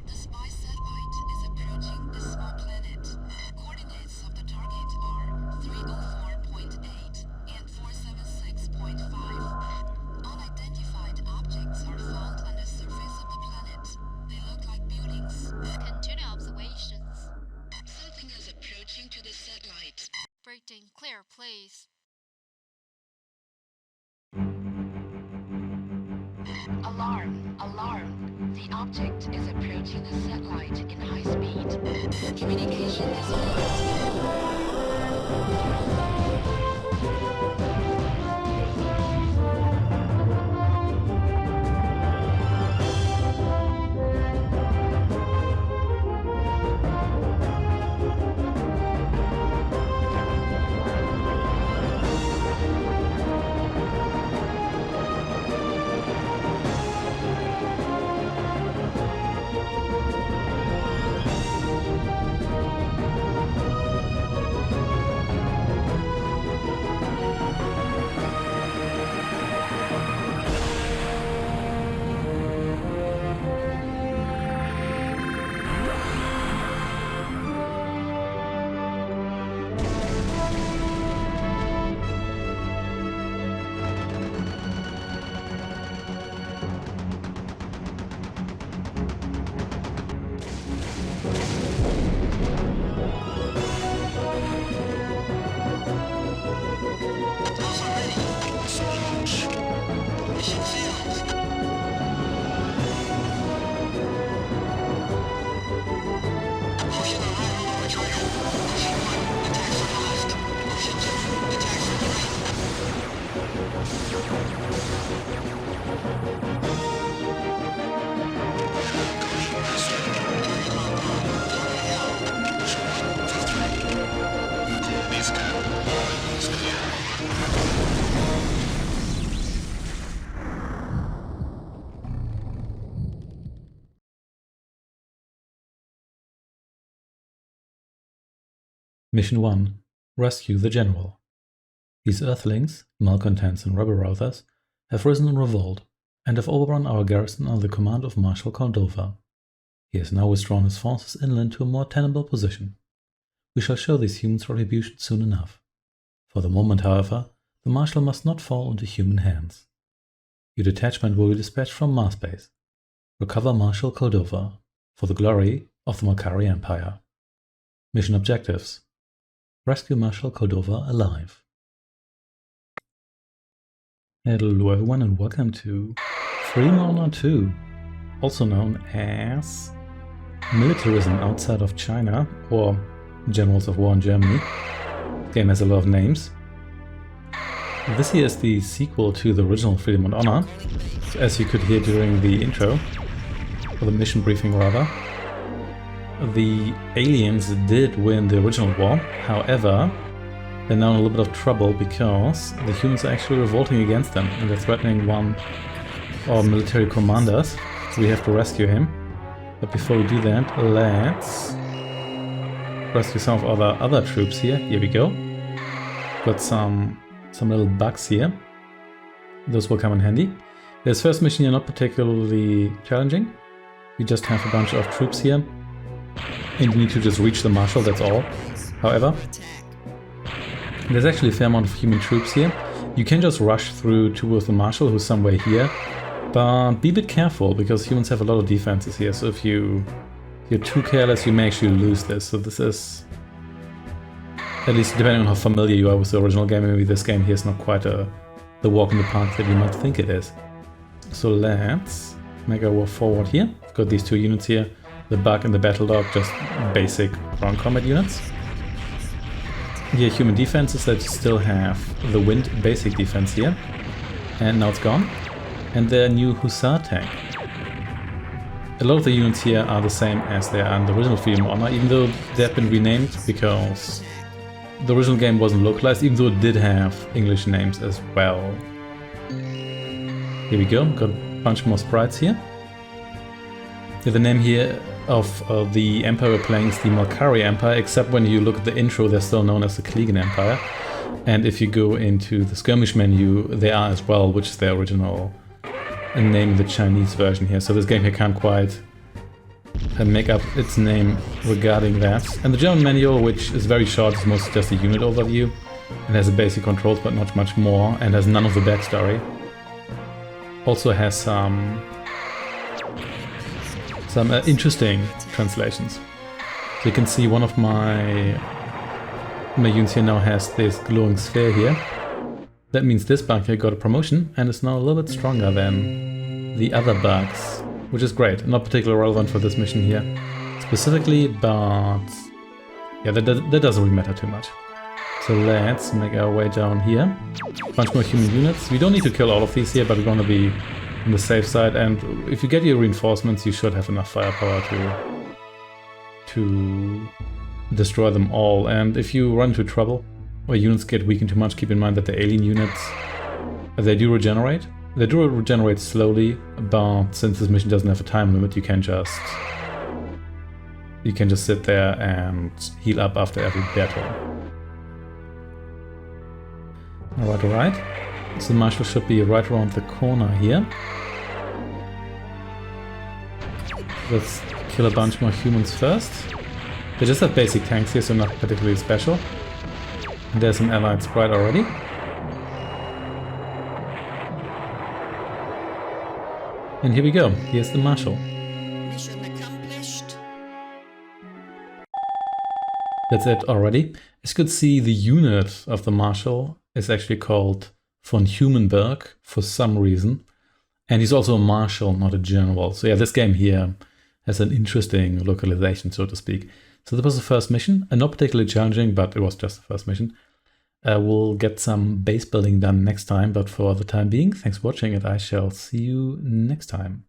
The spy satellite is approaching the small planet. Coordinates of the target are 304.8 and 476.5. Unidentified objects are found on the surface of the planet. They look like buildings. Continue observations. Something is approaching to the satellite. Breakdown clear, please. Alarm! Alarm! The object is approaching the satellite in high speed. Communication is lost. Mission 1. Rescue the General. These Earthlings, malcontents and rebel-routers, have risen in revolt and have overrun our garrison under the command of Marshal Cordova. He has now withdrawn his forces inland to a more tenable position. We shall show these humans retribution soon enough. For the moment, however, the Marshal must not fall into human hands. Your detachment will be dispatched from Mars base. Recover Marshal Cordova for the glory of the Malkari Empire. Mission objectives: rescue Marshal Cordova alive. Hello everyone and welcome to Freedom Honor 2, also known as Militarism outside of China, or Generals of War in Germany. The game has a lot of names. This here is the sequel to the original Freedom and Honor, as you could hear during the intro, or the mission briefing rather. The aliens did win the original war, however, they're now in a little bit of trouble because the humans are actually revolting against them and they're threatening one of our military commanders. So we have to rescue him. But before we do that, let's rescue some of our other troops here. Here we go. Got some little bugs here. Those will come in handy. This first mission here not particularly challenging. We just have a bunch of troops here. And you need to just reach the Marshal, that's all. However, there's actually a fair amount of human troops here. You can just rush through towards the Marshal, who's somewhere here. But be a bit careful, because humans have a lot of defenses here. So if you're too careless, you may actually lose this. So this is, at least depending on how familiar you are with the original game, maybe this game here is not quite the walk in the park that you might think it is. So let's make our way forward here. I've got these two units here. The Bug and the Battle Dog, just basic ground combat units. Here human defenses that still have the Wind basic defense here. And now it's gone. And their new Hussar tank. A lot of the units here are the same as they are in the original Freedom Honor, even though they have been renamed because the original game wasn't localized, even though it did have English names as well. Here we go, got a bunch more sprites here. The name here of the empire we're playing is the Malkari Empire, except when you look at the intro they're still known as the Kligan Empire. And if you go into the skirmish menu, they are as well, which is their original name in the Chinese version here. So this game here can't quite and make up its name regarding that. And the German manual, which is very short, is mostly just a unit overview. It has the basic controls, but not much more, and has none of the backstory. Also has some interesting translations. So you can see one of my units here now has this glowing sphere here. That means this bug here got a promotion and is now a little bit stronger than the other bugs, which is great. Not particularly relevant for this mission here specifically, but yeah, that doesn't really matter too much. So let's make our way down here. A bunch more human units. We don't need to kill all of these here, but we're gonna be on the safe side, and if you get your reinforcements, you should have enough firepower to destroy them all. And if you run into trouble, or units get weakened too much, keep in mind that the alien units, they do regenerate. They do regenerate slowly, but since this mission doesn't have a time limit, you can just sit there and heal up after every battle. Alright. So the Marshal should be right around the corner here. Let's kill a bunch more humans first. They just have basic tanks here, so not particularly special. And there's an allied sprite already. And here we go. Here's the Marshal. Mission accomplished. That's it already. As you could see, the unit of the Marshal is actually called von Humenberg for some reason. And he's also a Marshal, not a General. So yeah, this game here has an interesting localization, so to speak. So that was the first mission, and not particularly challenging, but it was just the first mission. We'll get some base building done next time, but for the time being, thanks for watching, and I shall see you next time.